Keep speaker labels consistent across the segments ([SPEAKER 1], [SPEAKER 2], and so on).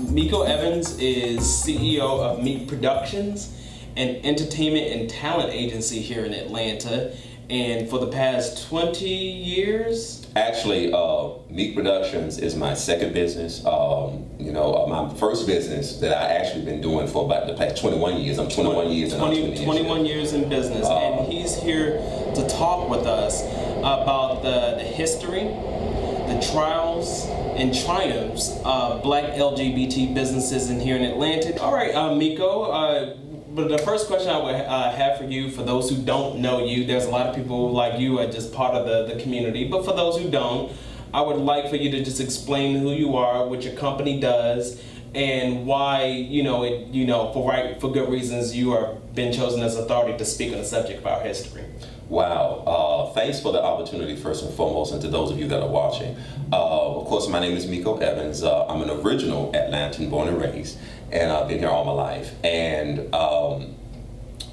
[SPEAKER 1] Miko Evans is CEO of Meek Productions, an entertainment and talent agency here in Atlanta. And for the past 20 years?
[SPEAKER 2] Actually, Meek Productions is my second business. My first business that I actually been doing for about the past 21 years. I'm 21 years and
[SPEAKER 1] 21 years in business. And he's here to talk with us about the history, the trials and triumphs of Black LGBT businesses in here in Atlanta. All right, Miko, but the first question I would have for you, for those who don't know you, there's a lot of people like you are just part of the community, but for those who don't, I would like for you to just explain who you are, what your company does, and why, for good reasons, you are been chosen as authority to speak on the subject of our history.
[SPEAKER 2] Wow. Thanks for the opportunity, first and foremost, and to those of you that are watching. Of course, my name is Miko Evans. I'm an original Atlantan, born and raised, and I've been here all my life. And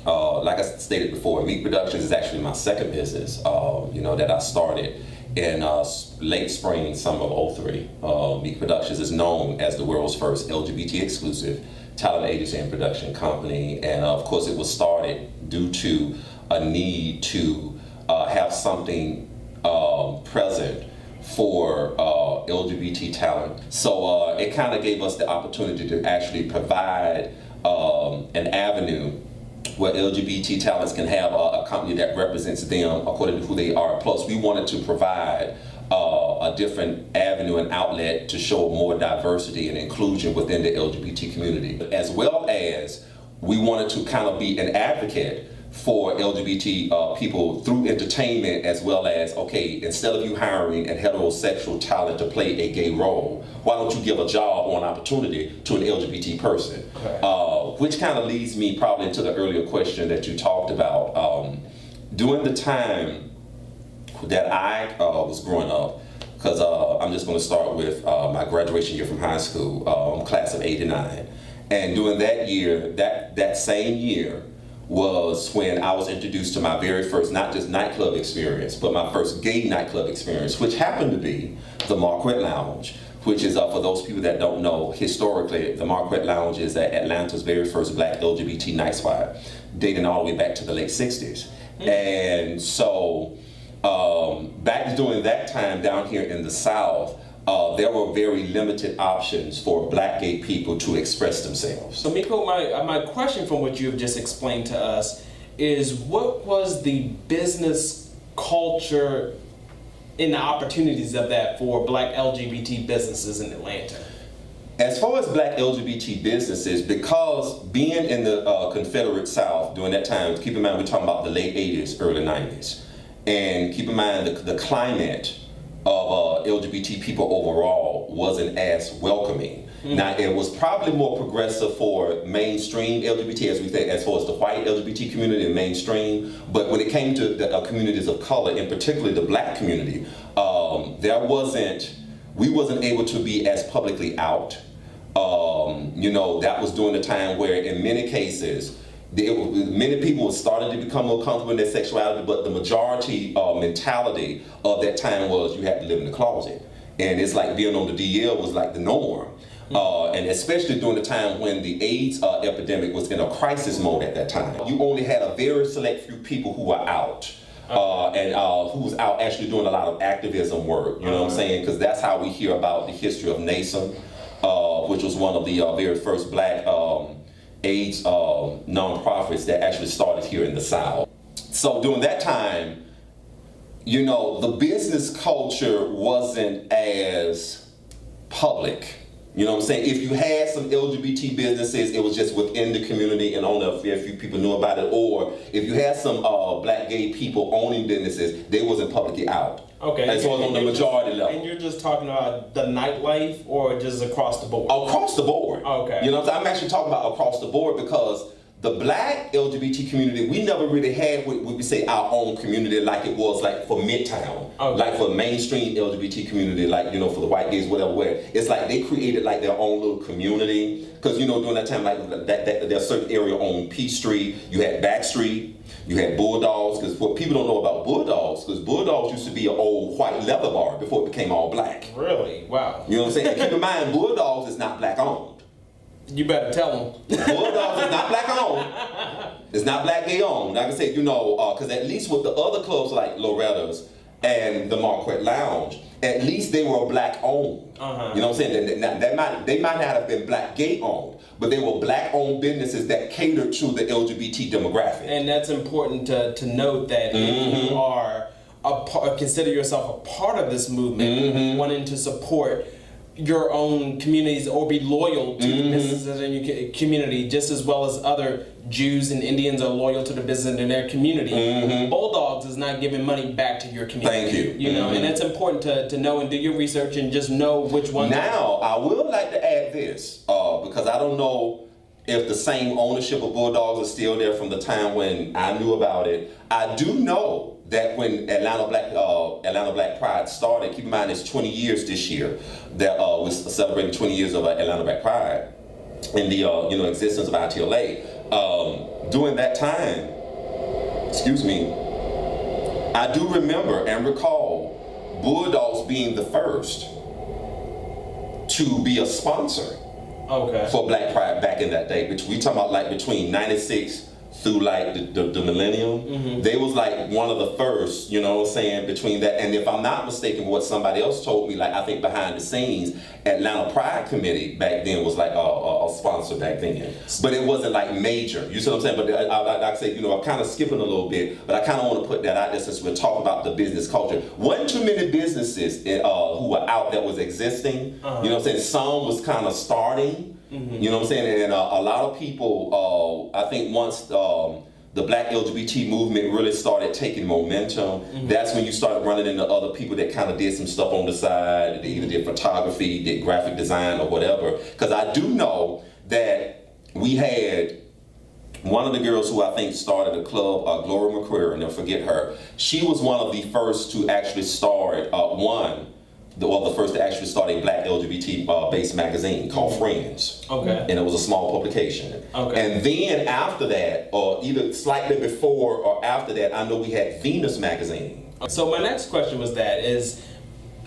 [SPEAKER 2] like I stated before, Meek Productions is actually my second business, that I started in late spring, summer of '03. Meek Productions is known as the world's first LGBT exclusive talent agency and production company. And of course, it was started due to a need to have something present for LGBT talent. So it kind of gave us the opportunity to actually provide an avenue where LGBT talents can have a company that represents them according to who they are. Plus, we wanted to provide a different avenue and outlet to show more diversity and inclusion within the LGBT community. As well as we wanted to kind of be an advocate for LGBT people through entertainment, as well as, okay, instead of you hiring a heterosexual talent to play a gay role, why don't you give a job or an opportunity to an LGBT person? Okay. Which kind of leads me probably to the earlier question that you talked about. During the time that I was growing up, because I'm just going to start with my graduation year from high school, class of '89. And during that year, that same year, was when I was introduced to my very first, not just nightclub experience, but my first gay nightclub experience, which happened to be the Marquette Lounge, which is, for those people that don't know, historically, the Marquette Lounge is Atlanta's very first Black LGBT night spot, dating all the way back to the late 60s. Mm-hmm. And so, back during that time down here in the South, there were very limited options for Black gay people to express themselves.
[SPEAKER 1] So Miko, my question from what you have just explained to us is, what was the business culture and the opportunities of that for Black LGBT businesses in Atlanta?
[SPEAKER 2] As far as Black LGBT businesses, because being in the Confederate South during that time, keep in mind we're talking about the late 80s, early 90s, and keep in mind the climate of LGBT people overall wasn't as welcoming. Mm-hmm. Now, it was probably more progressive for mainstream LGBT, as we say, as far as the white LGBT community and mainstream, but when it came to the communities of color, and particularly the Black community, we wasn't able to be as publicly out. That was during the time where in many cases, many people were starting to become more comfortable in their sexuality, but the majority mentality of that time was you had to live in the closet. And it's like being on the DL was like the norm. And especially during the time when the AIDS epidemic was in a crisis mode at that time. You only had a very select few people who were out. And who was out actually doing a lot of activism work, you know what I'm saying? Because that's how we hear about the history of NASM, which was one of the very first Black AIDS nonprofits that actually started here in the South. So during that time, the business culture wasn't as public. You know what I'm saying? If you had some LGBT businesses, it was just within the community and only a fair few people knew about it. Or if you had some Black gay people owning businesses, they wasn't publicly out.
[SPEAKER 1] Okay.
[SPEAKER 2] And so it's on the majority level.
[SPEAKER 1] And you're just talking about the nightlife or just across the board?
[SPEAKER 2] Across the board.
[SPEAKER 1] Okay.
[SPEAKER 2] You know what I'm saying? I'm actually talking about across the board because the Black LGBT community, we never really had what we say our own community like it was like for Midtown. Okay. Like for mainstream LGBT community, like, for the white gays, whatever, where it's like they created like their own little community. Because, during that time, like there's a certain area on P Street, you had Back Street, you had Bulldogs, because what people don't know about Bulldogs, because Bulldogs used to be an old white leather bar before it became all Black.
[SPEAKER 1] Really? Wow.
[SPEAKER 2] You know what I'm saying? And keep in mind, Bulldogs is not Black owned.
[SPEAKER 1] You better tell them.
[SPEAKER 2] Bulldogs is not black owned. It's not black gay owned. Like I said, because at least with the other clubs like Loretta's and the Marquette Lounge, at least they were black owned. You know what I'm saying? They might not have been black gay owned, but they were black owned businesses that catered to the LGBT demographic.
[SPEAKER 1] And that's important to note that if you are consider yourself a part of this movement, wanting to support your own communities or be loyal to the businesses in your community, just as well as other Jews and Indians are loyal to the business in their community. Bulldogs is not giving money back to your community.
[SPEAKER 2] Thank you.
[SPEAKER 1] And it's important to know and do your research and just know which one.
[SPEAKER 2] Now, I would like to add this, because I don't know if the same ownership of Bulldogs is still there from the time when I knew about it. I do know that when Atlanta Black Pride started, keep in mind it's 20 years this year that was celebrating 20 years of Atlanta Black Pride in the existence of ITLA. During that time, I do remember and recall Bulldogs being the first to be a sponsor for Black Pride back in that day. We talking about like between 96 through like the millennium. They was like one of the first, you know what I'm saying, between that. And if I'm not mistaken, what somebody else told me, like I think behind the scenes, Atlanta Pride Committee back then was like a sponsor back then. But it wasn't like major, you see what I'm saying? But like I say, I'm kind of skipping a little bit, but I kind of want to put that out there since we're talking about the business culture. Wasn't too many businesses who were out that was existing, you know what I'm saying? Some was kind of starting. You know what I'm saying? And a lot of people, I think once the Black LGBT movement really started taking momentum, that's when you started running into other people that kind of did some stuff on the side. They either did photography, did graphic design or whatever. Because I do know that we had one of the girls who I think started a club, Gloria McQuarrie, and they'll forget her. She was one of the first to actually start the first to actually start a Black LGBT based magazine called Friends. And it was a small publication. And then after that, or either slightly before or after that, I know we had Venus magazine.
[SPEAKER 1] So my next question was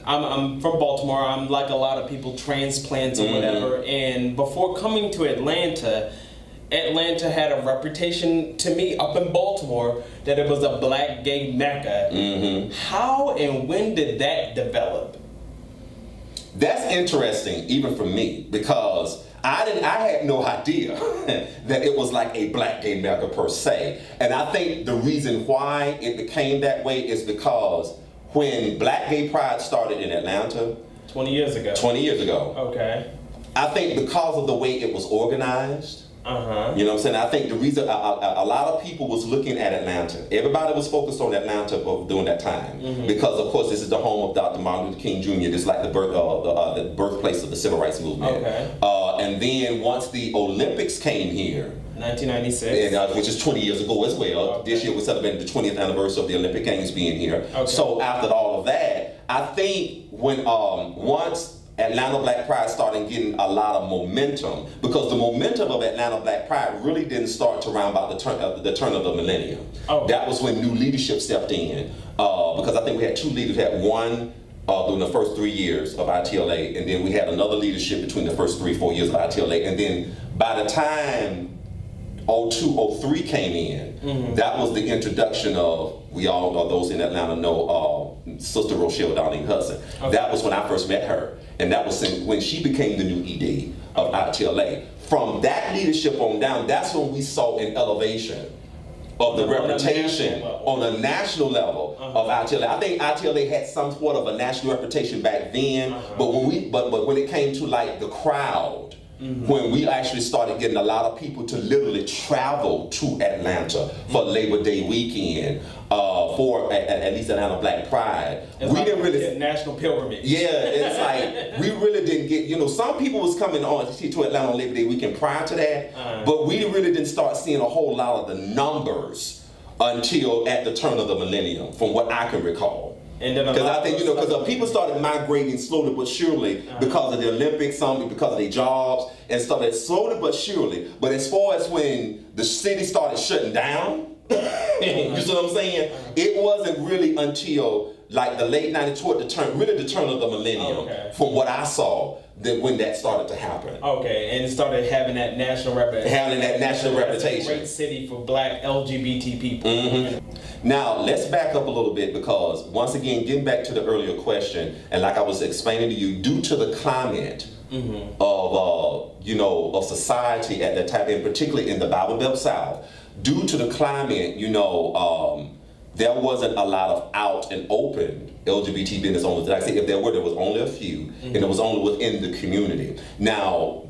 [SPEAKER 1] I'm from Baltimore. I'm like a lot of people, transplants or whatever. And before coming to Atlanta had a reputation to me up in Baltimore that it was a Black gay Mecca. How and when did that develop?
[SPEAKER 2] That's interesting, even for me, because I had no idea that it was like a Black gay Mecca per se. And I think the reason why it became that way is because when Black Gay Pride started in Atlanta
[SPEAKER 1] 20 years ago.
[SPEAKER 2] I think because of the way it was organized, you know what I'm saying? I think the reason a lot of people was looking at Atlanta, everybody was focused on Atlanta during that time, because of course this is the home of Dr. Martin Luther King Jr. This is like the birthplace of the civil rights movement. And then once the Olympics came here,
[SPEAKER 1] 1996,
[SPEAKER 2] which is 20 years ago as well. This year we're celebrating the 20th anniversary of the Olympic Games being here. So after all of that, I think when once Atlanta Black Pride started getting a lot of momentum, because the momentum of Atlanta Black Pride really didn't start to around about the turn of the millennium. That was when new leadership stepped in, because I think we had two leaders. We had one during the first 3 years of ITLA, and then we had another leadership between the first 3-4 years of ITLA, and then by the time 02, 03 came in, that was the introduction of, we all, those in Atlanta know, Sister Rochelle Downing Hudson. That was when I first met her, and that was when she became the new ED of ITLA. From that leadership on down, that's when we saw an elevation of the reputation on a national level of ITLA. I think ITLA had some sort of a national reputation back then, but when it came to like the crowd, when we actually started getting a lot of people to literally travel to Atlanta for Labor Day weekend, for at least Atlanta Black Pride.
[SPEAKER 1] It's
[SPEAKER 2] we
[SPEAKER 1] like
[SPEAKER 2] didn't really
[SPEAKER 1] national pilgrimage.
[SPEAKER 2] Yeah, it's like we really didn't get, some people was coming on to Atlanta on Labor Day weekend prior to that, but we really didn't start seeing a whole lot of the numbers until at the turn of the millennium, from what I can recall. Because I think, because people started migrating slowly but surely because of the Olympics, some because of their jobs and stuff, that slowly but surely. But as far as when the city started shutting down, you see what I'm saying? It wasn't really until like the late 90s toward the turn of the millennium, from what I saw, that when that started to happen.
[SPEAKER 1] Okay, and it started having that national reputation.
[SPEAKER 2] Having that national reputation.
[SPEAKER 1] It's a great city for black LGBT people.
[SPEAKER 2] Mm-hmm. Now, let's back up a little bit, because once again, getting back to the earlier question, and like I was explaining to you, due to the climate of society at that time, and particularly in the Bible Belt South, due to the climate, there wasn't a lot of out and open LGBT business owners. Like I said, if there was only a few, and it was only within the community. Now,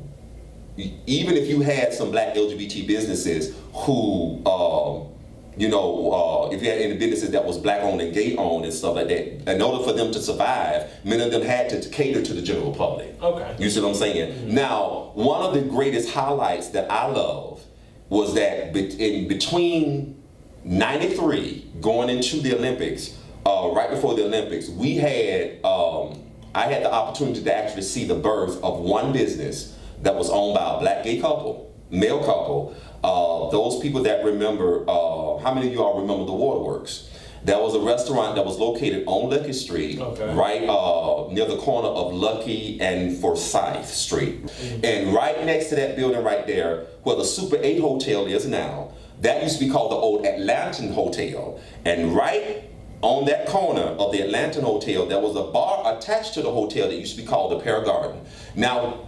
[SPEAKER 2] even if you had some black LGBT businesses who, if you had any businesses that was black owned and gay owned and stuff like that, in order for them to survive, many of them had to cater to the general public. Okay. You see what I'm saying? Now, one of the greatest highlights that I love was that in between 93 going into the Olympics, right before the Olympics, we had, I had the opportunity to actually see the birth of one business that was owned by a black gay couple, male couple. Those people that remember, how many of you all remember the Waterworks? That was a restaurant that was located on Lucky Street, right near the corner of Lucky and Forsyth Street. And right next to that building right there, where the Super 8 Hotel is now, that used to be called the old Atlantan Hotel. And right on that corner of the Atlantan Hotel, there was a bar attached to the hotel that used to be called the Pear Garden. Now,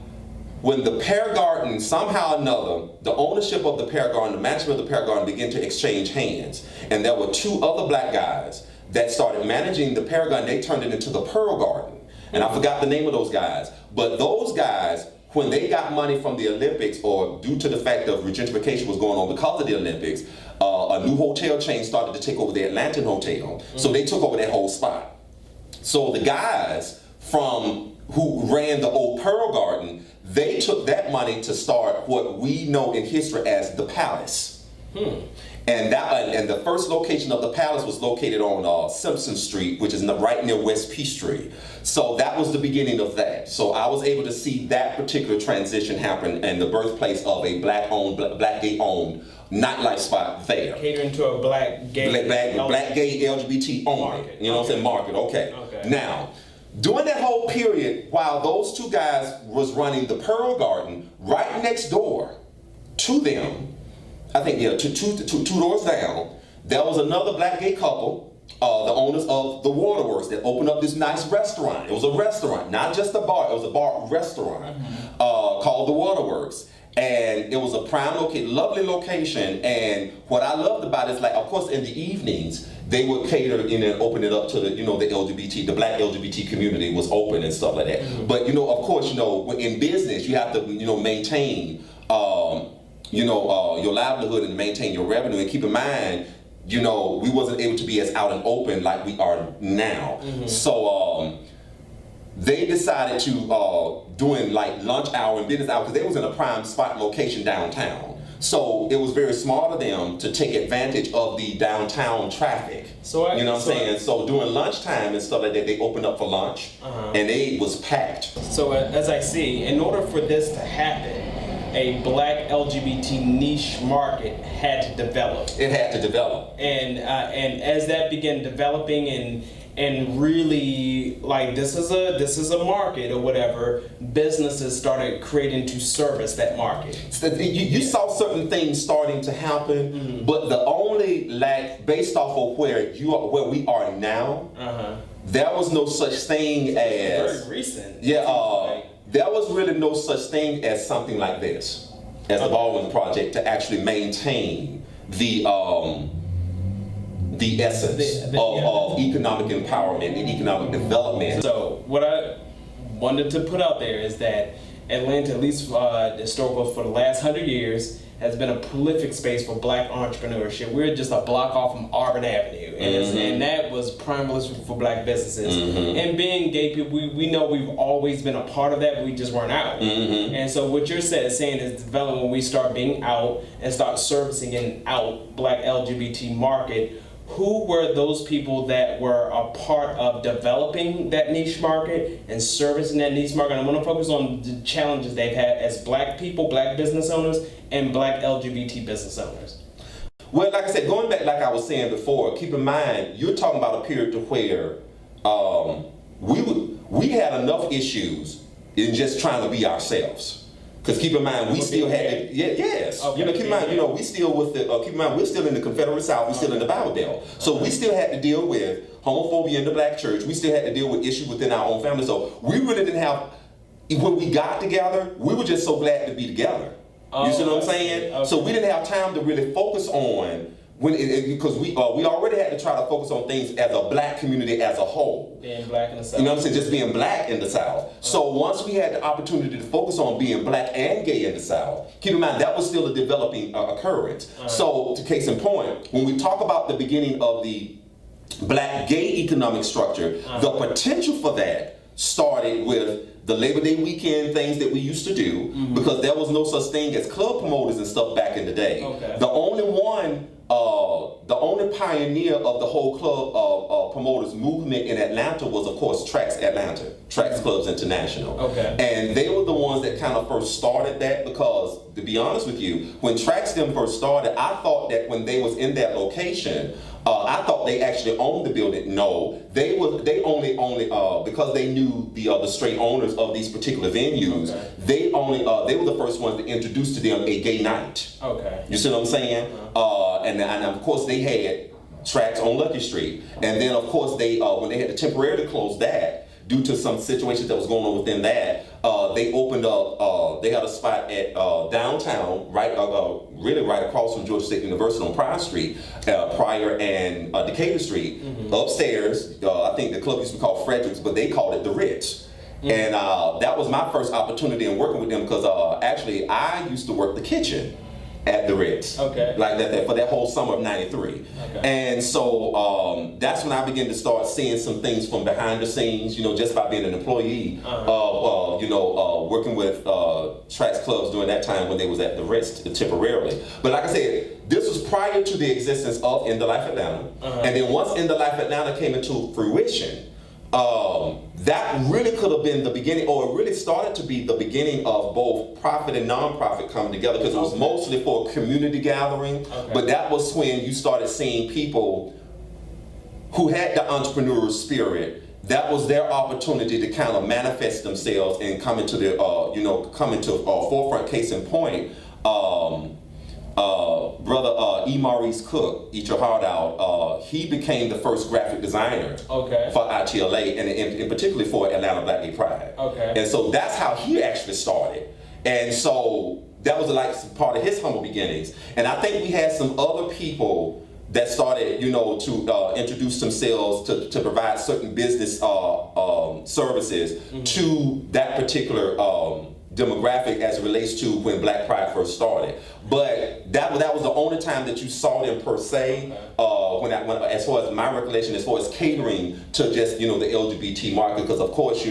[SPEAKER 2] when the Pear Garden, somehow or another, the ownership of the Pear Garden, the management of the Pear Garden began to exchange hands. And there were two other black guys that started managing the Pear Garden. They turned it into the Pearl Garden. And I forgot the name of those guys. But those guys, when they got money from the Olympics, or due to the fact of gentrification was going on because of the Olympics, a new hotel chain started to take over the Atlantan Hotel. So they took over that whole spot. So the guys from who ran the old Pearl Garden, they took that money to start what we know in history as the Palace. And the first location of the Palace was located on Simpson Street, which is right near West Peachtree. So that was the beginning of that. So I was able to see that particular transition happen, and the birthplace of a black gay-owned nightlife spot there.
[SPEAKER 1] Catering to a black gay
[SPEAKER 2] LGBT only.
[SPEAKER 1] Market.
[SPEAKER 2] You know what I'm saying? Market. Okay. Now, during that whole period, while those two guys was running the Pearl Garden, right next door to them, I think, two doors down, there was another black gay couple, the owners of the Waterworks, that opened up this nice restaurant. It was a restaurant, not just a bar. It was a bar restaurant called the Waterworks. And it was a prime location, lovely location. And what I loved about it is, like, of course, in the evenings, they would cater and open it up to the, the LGBT, the black LGBT community was open and stuff like that. But, of course, in business, you have to, maintain, your livelihood and maintain your revenue. And keep in mind, we wasn't able to be as out and open like we are now. So they decided to, during like lunch hour and business hour, because they was in a prime spot location downtown. So it was very smart of them to take advantage of the downtown traffic. So during lunchtime and stuff like that, they opened up for lunch, and it was packed. So
[SPEAKER 1] as I see, in order for this to happen, a black LGBT niche market had to develop. It had to develop. And as that began developing and really, like, this is a market or whatever, businesses started creating to service that market.
[SPEAKER 2] So you saw certain things starting to happen, but the only based off of where we are now, there was no such thing as
[SPEAKER 1] very recent.
[SPEAKER 2] There was really no such thing as something like this, as the Baldwin Project, to actually maintain the essence of economic empowerment and economic development.
[SPEAKER 1] So what I wanted to put out there is that Atlanta, at least historical for the last 100 years, has been a prolific space for black entrepreneurship. We're just a block off from Auburn Avenue, and that was primarily for black businesses. And being gay people, we know we've always been a part of that, but we just weren't out. And so what you're saying is development when we start being out and start servicing an out black LGBT market. Who were those people that were a part of developing that niche market and servicing that niche market? And I want to focus on the challenges they've had as black people, black business owners, and black LGBT business owners.
[SPEAKER 2] Well, like I said, going back like I was saying before, keep in mind, you're talking about a period to where we had enough issues in just trying to be ourselves. Because keep in mind, we still had to, yes.
[SPEAKER 1] Okay.
[SPEAKER 2] You know, keep in mind, you know, we still with the, keep in mind, we're still in the Confederate South, we're still in the Bible Belt. So we still had to deal with homophobia in the black church. We still had to deal with issues within our own family. So we really didn't have, when we got together, we were just so glad to be together. You see what I'm saying?
[SPEAKER 1] Okay.
[SPEAKER 2] So we didn't have time to really focus on, because we already had to try to focus on things as a black community as a whole.
[SPEAKER 1] Being black in the South.
[SPEAKER 2] You know what I'm saying? Just being black in the South. So once we had the opportunity to focus on being black and gay in the South, keep in mind that was still a developing occurrence. So, to case in point, when we talk about the beginning of the black gay economic structure, the potential for that started with the Labor Day weekend things that we used to do, because there was no such thing as club promoters and stuff back in the day.
[SPEAKER 1] Okay.
[SPEAKER 2] The only pioneer of the whole club promoters movement in Atlanta was, of course, Trax Atlanta, Trax Clubs International.
[SPEAKER 1] Okay.
[SPEAKER 2] And they were the ones that kind of first started that, because, to be honest with you, when Trax them first started, I thought that when they was in that location, I thought they actually owned the building. No, they only because they knew the straight owners of these particular venues.
[SPEAKER 1] Okay.
[SPEAKER 2] They were the first ones to introduce to them a gay night.
[SPEAKER 1] Okay.
[SPEAKER 2] You see what I'm saying? And of course they had Tracks on Lucky Street, and then of course they when they had to temporarily close that due to some situations that was going on within that, they opened up. They had a spot at downtown, really right across from Georgia State University on Pryor Street, Pryor and Decatur Street. Upstairs, I think the club used to be called Fredericks, but they called it the Ritz. And that was my first opportunity in working with them, because actually I used to work the kitchen at the Ritz.
[SPEAKER 1] Okay.
[SPEAKER 2] Like that for that whole summer of '93.
[SPEAKER 1] Okay.
[SPEAKER 2] And so that's when I began to start seeing some things from behind the scenes, you know, just by being an employee, working with Trax Clubs during that time when they was at the Ritz temporarily. But like I said, this was prior to the existence of In the Life Atlanta. And then once In the Life Atlanta came into fruition, that really could have been the beginning, or it really started to be the beginning of both profit and non-profit coming together, because it was mostly for a community gathering. But that was when you started seeing people who had the entrepreneurial spirit. That was their opportunity to kind of manifest themselves and come into the forefront. Case in point, brother E. Maurice Cook, Eat Your Heart Out, he became the first graphic designer for ITLA, and in particularly for Atlanta Black Gay Pride.
[SPEAKER 1] Okay.
[SPEAKER 2] And so that's how he actually started. And so that was like part of his humble beginnings. And I think we had some other people that started, to introduce themselves to provide certain business services to that particular demographic as it relates to when Black Pride first started. But that was the only time that you saw them per se, when as far as my recollection, as far as catering to just the LGBT market, because of course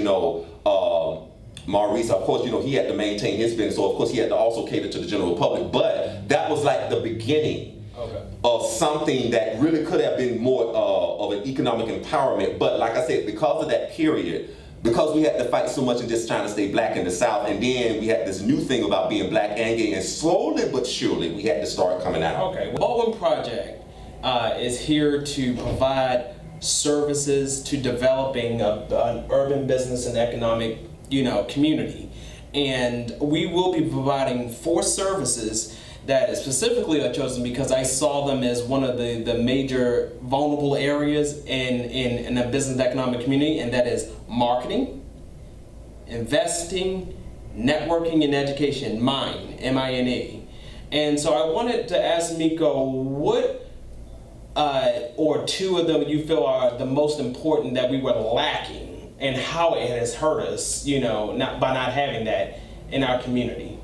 [SPEAKER 2] Maurice, of course he had to maintain his business, so of course he had to also cater to the general public. But that was like the beginning of something that really could have been more of an economic empowerment. But like I said, because of that period, because we had to fight so much and just trying to stay black in the South, and then we had this new thing about being black and gay, and slowly but surely we had to start coming out.
[SPEAKER 1] Okay, Baldwin Project is here to provide services to developing an urban business and economic, community. And we will be providing 4 services that specifically are chosen because I saw them as one of the major vulnerable areas in a business economic community, and that is marketing, investing, networking, and education, MINE, M-I-N-E. And so I wanted to ask Miko, what or 2 of them you feel are the most important that we were lacking, and how it has hurt us, by not having that in our community?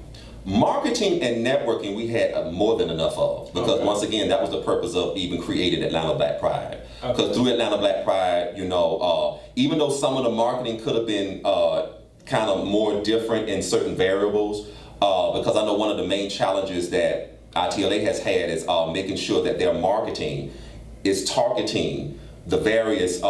[SPEAKER 2] Marketing and networking we had more than enough of, because once again that was the purpose of even creating Atlanta Black Pride. Because through Atlanta Black Pride, even though some of the marketing could have been kind of more different in certain variables, because I know one of the main challenges that ITLA has had is making sure that their marketing is targeting the various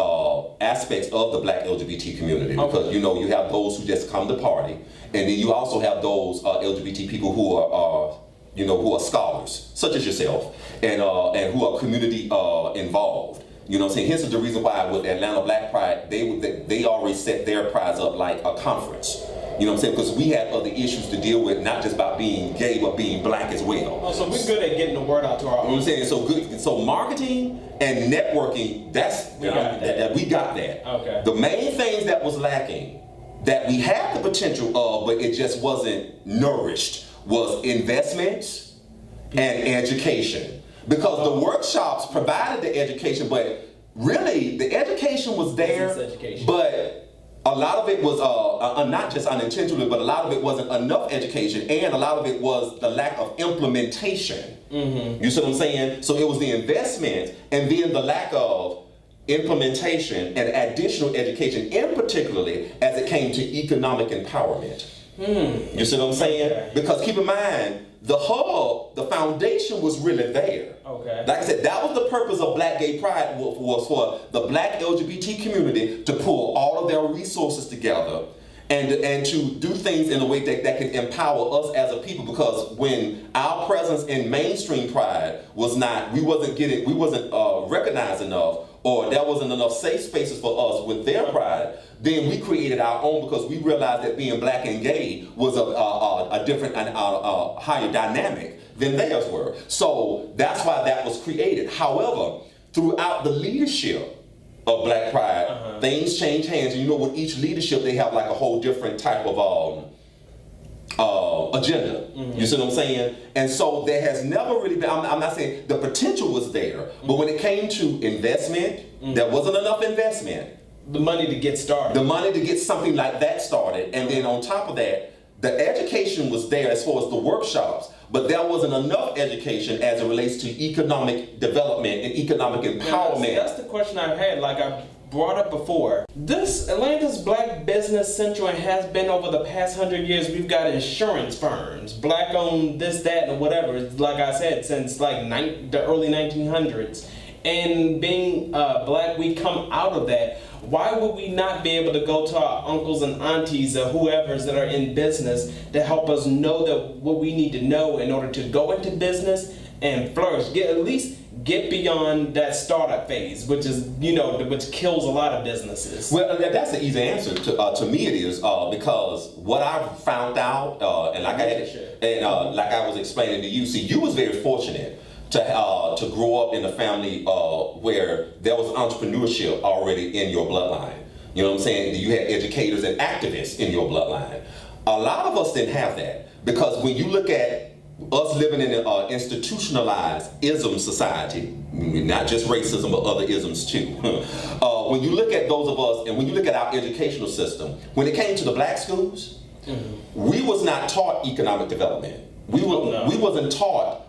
[SPEAKER 2] aspects of the Black LGBT community. Because you have those who just come to party, and then you also have those LGBT people who are scholars, such as yourself, and who are community involved. You know what I'm saying? Hence is the reason why with Atlanta Black Pride, they already set their prides up like a conference. You know what I'm saying? Because we had other issues to deal with, not just about being gay, but being black as well.
[SPEAKER 1] Oh, so we're good at getting the word out to our
[SPEAKER 2] You know what I'm saying? So good. So marketing and networking, we got that.
[SPEAKER 1] Okay.
[SPEAKER 2] The main things that was lacking, that we had the potential of, but it just wasn't nourished, was investments and education. Because the workshops provided the education, but really the education was there,
[SPEAKER 1] Business education.
[SPEAKER 2] but a lot of it was not just unintentional, but a lot of it wasn't enough education, and a lot of it was the lack of implementation. You see what I'm saying? So it was the investment and then the lack of implementation and additional education, in particularly as it came to economic empowerment. You see what I'm saying?
[SPEAKER 1] Okay.
[SPEAKER 2] Because keep in mind, the hub, the foundation was really there.
[SPEAKER 1] Okay.
[SPEAKER 2] Like I said, that was the purpose of Black Gay Pride, was for the Black LGBT community to pull all of their resources together and to do things in a way that can empower us as a people. Because when our presence in mainstream Pride was not, we wasn't recognized enough, or there wasn't enough safe spaces for us with their pride, then we created our own, because we realized that being black and gay was a different and higher dynamic than theirs were. So that's why that was created. However, throughout the leadership of Black Pride, things change hands. And you know, with each leadership, they have like a whole different type of agenda. You see what I'm saying? And so there has never really been, I'm not saying the potential was there, but when it came to investment, there wasn't enough investment.
[SPEAKER 1] The money to get started.
[SPEAKER 2] The money to get something like that started. And then on top of that, the education was there as far as the workshops, but there wasn't enough education as it relates to economic development and economic empowerment.
[SPEAKER 1] That's the question I've had, like I brought up before. This Atlanta's Black Business Central, and has been over the past 100 years. We've got insurance firms, black owned, this, that, and whatever. Like I said, since like the early 1900s. And being black, we come out of that. Why would we not be able to go to our uncles and aunties or whoever's that are in business to help us know that what we need to know in order to go into business and flourish? At least get beyond that startup phase, which is, which kills a lot of businesses.
[SPEAKER 2] Well, that's an easy answer. To me, it is because what I found out, and like I was explaining to you, see, you was very fortunate to grow up in a family where there was entrepreneurship already in your bloodline. You know what I'm saying? You had educators and activists in your bloodline. A lot of us didn't have that, because when you look at us living in an institutionalized ism society, not just racism but other isms too. When you look at those of us, and when you look at our educational system, when it came to the black schools, we was not taught economic development. We wasn't taught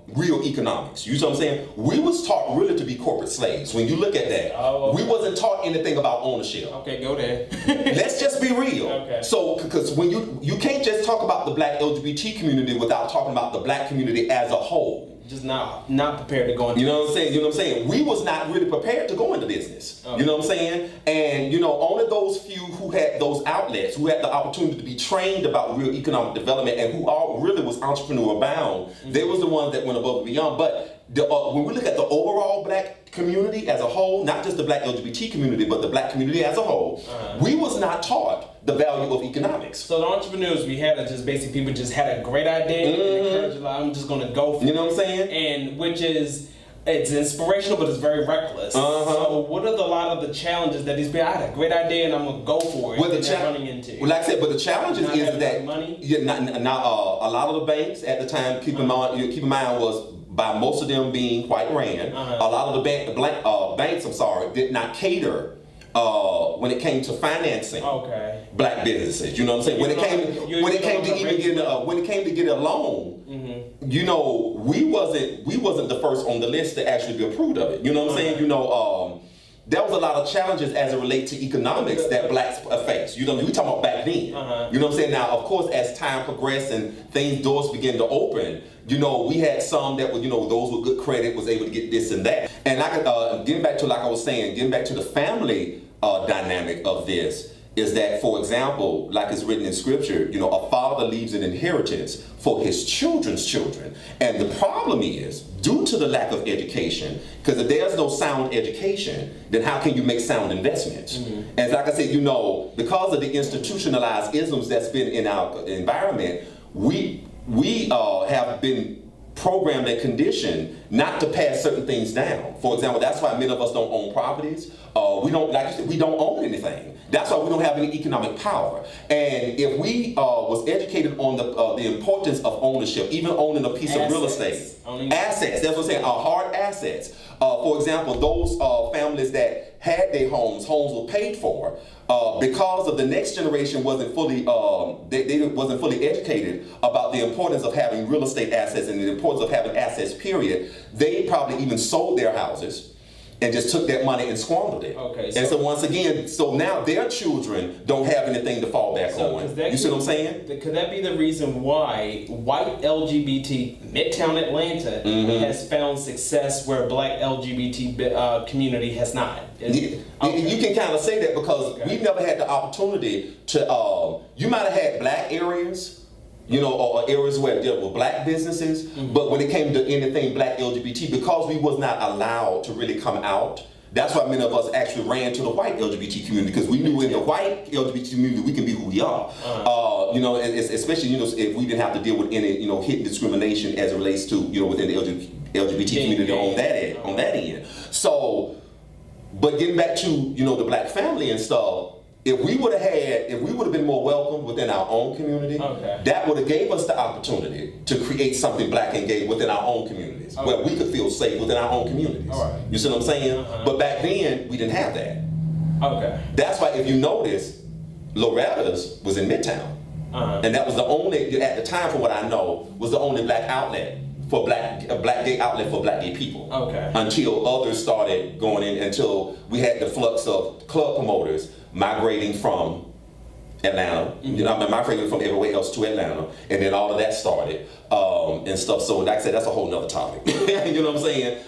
[SPEAKER 2] real economics. You see what I'm saying? We was taught really to be corporate slaves. When you look at that, we wasn't taught anything about ownership.
[SPEAKER 1] Okay, go there.
[SPEAKER 2] Let's just be real.
[SPEAKER 1] Okay.
[SPEAKER 2] So, because when you can't just talk about the black LGBT community without talking about the black community as a whole.
[SPEAKER 1] Just not prepared to go into.
[SPEAKER 2] You know what I'm saying? You know what I'm saying? We was not really prepared to go into business.
[SPEAKER 1] Okay.
[SPEAKER 2] You know what I'm saying? And only those few who had those outlets, who had the opportunity to be trained about real economic development, and who all really was entrepreneur bound, they was the ones that went above and beyond. But when we look at the overall black community as a whole, not just the black LGBT community, but the black community as a whole, we was not taught the value of economics.
[SPEAKER 1] So the entrepreneurs we had are just basically people just had a great idea and encouraged, like, I'm just gonna go for it.
[SPEAKER 2] You know what I'm saying?
[SPEAKER 1] And which is, it's inspirational, but it's very reckless. So what are a lot of the challenges that these people, I had a great idea and I'm gonna go for it,
[SPEAKER 2] well,
[SPEAKER 1] and they're running into?
[SPEAKER 2] Well, like I said, but the challenge is that
[SPEAKER 1] money?
[SPEAKER 2] Not a lot of the banks at the time, keep in mind was, by most of them being white ran, a lot of the banks, did not cater when it came to financing black businesses. You know what I'm saying? When it came to get a loan, we wasn't the first on the list to actually be approved of it. You know what I'm saying? There was a lot of challenges as it relates to economics that blacks face. We talking about back then. You know what I'm saying? Now, of course, as time progressed and doors began to open, we had some that were, those with good credit was able to get this and that. And getting back to the family dynamic of this, is that, for example, like it's written in scripture, you know, a father leaves an inheritance for his children's children. And the problem is, due to the lack of education, because if there's no sound education, then how can you make sound investments? And like I said, you know, because of the institutionalized isms that's been in our environment, we have been programmed and conditioned not to pass certain things down. For example, that's why many of us don't own properties. We don't, like you said, we don't own anything. That's why we don't have any economic power. And if we was educated on the importance of ownership, even owning a piece of real estate, assets, that's what I'm saying, hard assets. For example, those families that had their homes were paid for, because of the next generation wasn't fully they wasn't fully educated about the importance of having real estate assets and the importance of having assets, period. They probably even sold their houses and just took that money and squandered it.
[SPEAKER 1] Okay.
[SPEAKER 2] And so once again, so now their children don't have anything to fall back on. You see what I'm saying?
[SPEAKER 1] Could that be the reason why white LGBT Midtown Atlanta has found success where black LGBT community has not?
[SPEAKER 2] You can kind of say that because we've never had the opportunity to, you might have had black areas, you know, or areas where there were black businesses, but when it came to anything black LGBT, because we was not allowed to really come out, that's why many of us actually ran to the white LGBT community, because we knew in the white LGBT community we can be who we are. You know, and especially, you know, if we didn't have to deal with any, you know, hidden discrimination as it relates to, you know, within the LGBT community on that end. So, but getting back to, you know, the black family and stuff, if we would have been more welcomed within our own community, that would have gave us the opportunity to create something black and gay within our own communities, where we could feel safe within our own communities. You see what I'm saying? But back then, we didn't have that. That's why, if you notice, Loretta's was in Midtown. And that was the only, at the time, from what I know, was the only black outlet for a black gay outlet for black gay people. Until others started going in, until we had the flux of club promoters migrating from Atlanta, you know, migrating from everywhere else to Atlanta, and then all of that started and stuff. So like I said, that's a whole nother topic. You know what I'm saying?